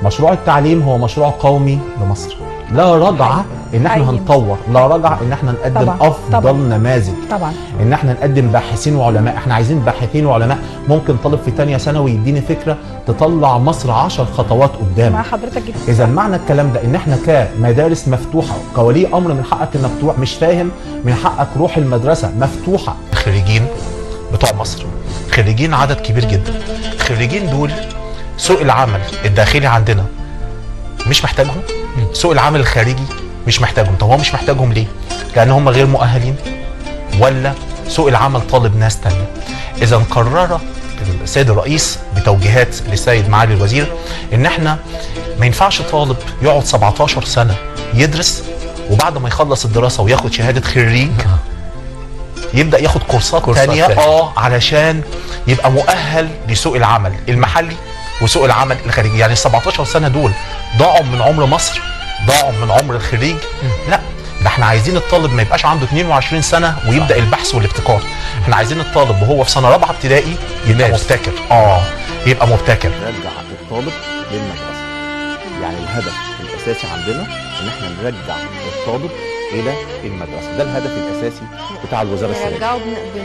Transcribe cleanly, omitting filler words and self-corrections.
مشروع التعليم هو مشروع قومي لمصر، لا رجعه ان احنا هنطور، لا رجعه ان احنا نقدم طبعا. افضل طبعا. نماذج، طبعا ان احنا نقدم باحثين وعلماء. احنا عايزين باحثين وعلماء. ممكن طالب في تانية ثانوي يديني فكره تطلع مصر 10 خطوات قدام. مع حضرتك جدا. اذا معنى الكلام ده ان احنا كمدارس مفتوحه، كولي امر من حقك انك تروح، مش فاهم، من حقك روح المدرسه مفتوحه. الخريجين بتوع مصر خريجين عدد كبير جدا. الخريجين دول سوق العمل الداخلي عندنا مش محتاجهم، سوق العمل الخارجي مش محتاجهم. طب هو مش محتاجهم ليه؟ لان هم غير مؤهلين، ولا سوق العمل طالب ناس تانية؟ اذا قرر السيد الرئيس بتوجيهات للسيد معالي الوزير ان احنا ما ينفعش طالب يقعد 17 سنه يدرس وبعد ما يخلص الدراسه وياخد شهاده خريج يبدا ياخد كورسات تانية علشان يبقى مؤهل لسوق العمل المحلي وسوق العمل الخارجي. يعني ال 17 سنه دول ضاعوا من عمر مصر، ضاعوا من عمر الخريج. لا، ده احنا عايزين الطالب ما يبقاش عنده 22 سنه ويبدا البحث والابتكار. احنا عايزين الطالب وهو في سنه رابعه ابتدائي يبقى مبتكر. يبقى مبتكر. نرجع الطالب للمدرسه. يعني الهدف الاساسي عندنا ان احنا نرجع الطالب الى المدرسه، ده الهدف الاساسي بتاع الوزاره السنه.